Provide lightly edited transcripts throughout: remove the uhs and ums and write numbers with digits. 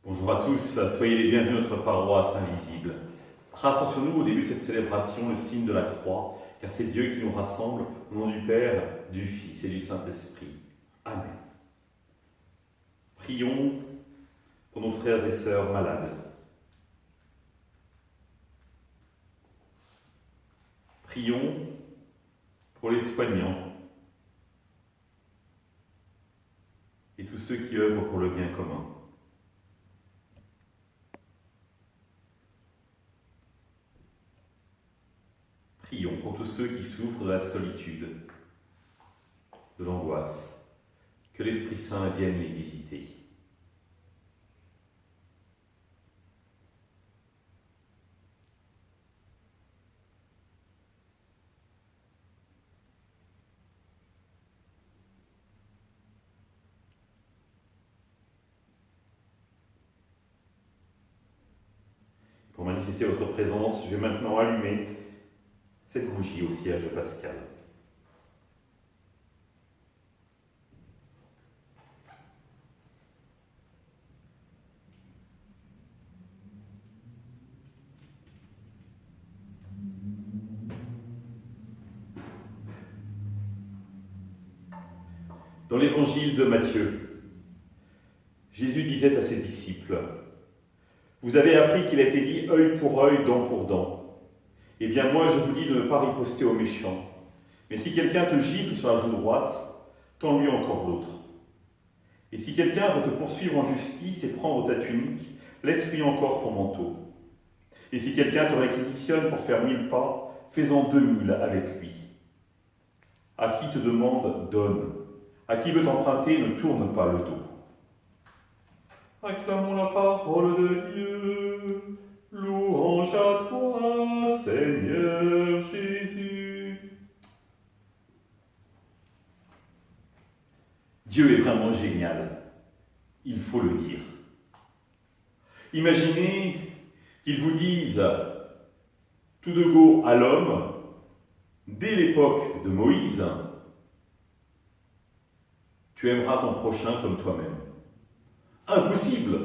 Bonjour à tous, soyez les bienvenus à notre paroisse invisible. Traçons sur nous au début de cette célébration le signe de la croix, car c'est Dieu qui nous rassemble au nom du Père, du Fils et du Saint-Esprit. Amen. Prions pour nos frères et sœurs malades. Prions pour les soignants et tous ceux qui œuvrent pour le bien commun. Prions pour tous ceux qui souffrent de la solitude, de l'angoisse. Que l'Esprit Saint vienne les visiter. Pour manifester votre présence, je vais maintenant allumer cette bougie au cierge pascal. Dans l'évangile de Matthieu, Jésus disait à ses disciples : « Vous avez appris qu'il a été dit œil pour œil, dent pour dent. Eh bien moi je vous dis de ne pas riposter aux méchants. Mais si quelqu'un te gifle sur la joue droite, tends-lui encore l'autre. Et si quelqu'un veut te poursuivre en justice et prendre ta tunique, laisse-lui encore ton manteau. Et si quelqu'un te réquisitionne pour faire 1000 pas, fais-en 2000 avec lui. À qui te demande, donne. À qui veut t'emprunter, ne tourne pas le dos. » Acclamons la parole de Dieu. Louange à toi, Seigneur Jésus. Dieu est vraiment génial, il faut le dire. Imaginez qu'il vous dise tout de go à l'homme, dès l'époque de Moïse, tu aimeras ton prochain comme toi-même. Impossible!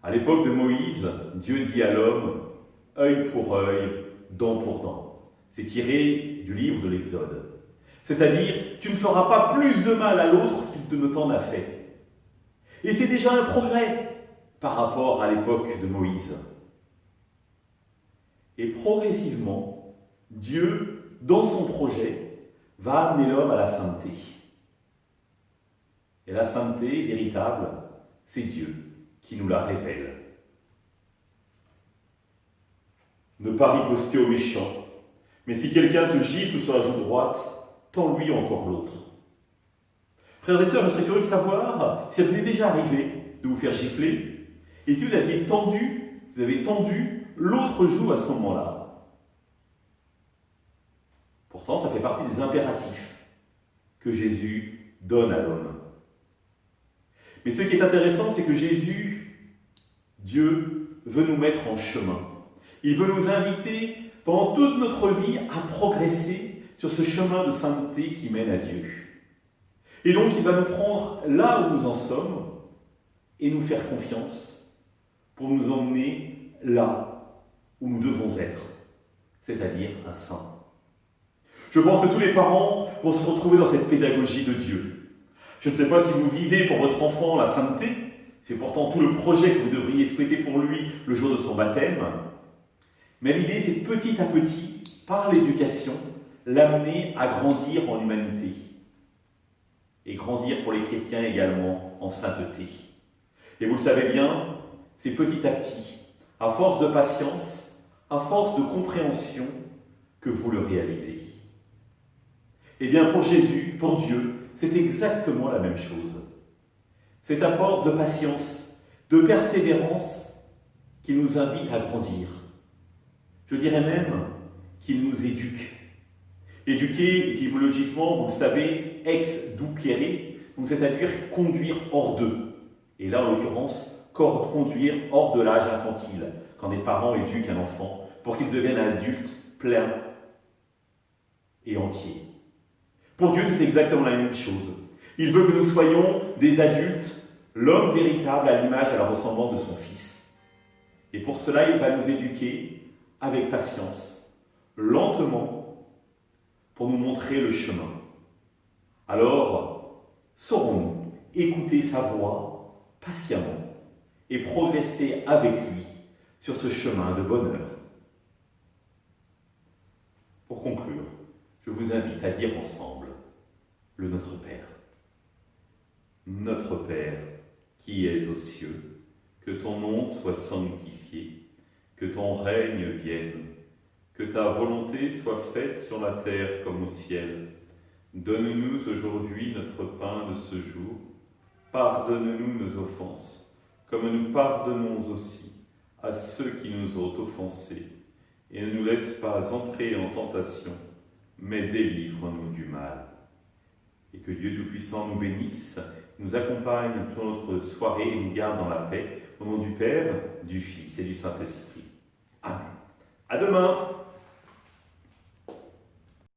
À l'époque de Moïse, Dieu dit à l'homme « œil pour œil, dent pour dent ». C'est tiré du livre de l'Exode. C'est-à-dire, tu ne feras pas plus de mal à l'autre qu'il ne t'en a fait. Et c'est déjà un progrès par rapport à l'époque de Moïse. Et progressivement, Dieu, dans son projet, va amener l'homme à la sainteté. Et la sainteté véritable, c'est Dieu qui nous la révèle. Ne pas riposter aux méchants, mais si quelqu'un te gifle sur la joue droite, tends-lui encore l'autre. Frères et sœurs, je serais curieux de savoir si ça vous est déjà arrivé de vous faire gifler, et si vous avez tendu l'autre joue à ce moment-là. Pourtant, ça fait partie des impératifs que Jésus donne à l'homme. Mais ce qui est intéressant, c'est que Jésus, Dieu, veut nous mettre en chemin. Il veut nous inviter pendant toute notre vie à progresser sur ce chemin de sainteté qui mène à Dieu. Et donc, il va nous prendre là où nous en sommes et nous faire confiance pour nous emmener là où nous devons être, c'est-à-dire un saint. Je pense que tous les parents vont se retrouver dans cette pédagogie de Dieu. Je ne sais pas si vous visez pour votre enfant la sainteté, c'est pourtant tout le projet que vous devriez souhaiter pour lui le jour de son baptême, mais l'idée c'est petit à petit, par l'éducation, l'amener à grandir en humanité et grandir pour les chrétiens également en sainteté. Et vous le savez bien, c'est petit à petit, à force de patience, à force de compréhension, que vous le réalisez. Eh bien pour Jésus, pour Dieu, c'est exactement la même chose. C'est à force de patience, de persévérance qu'il nous invite à grandir. Je dirais même qu'il nous éduque. Éduquer, étymologiquement, vous le savez, ex ducere, donc c'est-à-dire conduire hors d'eux. Et là, en l'occurrence, conduire hors de l'âge infantile, quand des parents éduquent un enfant pour qu'il devienne un adulte plein et entier. Pour Dieu, c'est exactement la même chose. Il veut que nous soyons des adultes l'homme véritable à l'image et à la ressemblance de son Fils. Et pour cela, il va nous éduquer avec patience, lentement, pour nous montrer le chemin. Alors, saurons-nous écouter sa voix patiemment et progresser avec lui sur ce chemin de bonheur. Pour conclure, je vous invite à dire ensemble le Notre Père. Notre Père, qui es aux cieux, que ton nom soit sanctifié, que ton règne vienne, que ta volonté soit faite sur la terre comme au ciel. Donne-nous aujourd'hui notre pain de ce jour. Pardonne-nous nos offenses, comme nous pardonnons aussi à ceux qui nous ont offensés. Et ne nous laisse pas entrer en tentation, mais délivre-nous du mal. Et que Dieu Tout-Puissant nous bénisse, nous accompagne toute notre soirée et nous garde dans la paix. Au nom du Père, du Fils et du Saint-Esprit. Amen. À demain!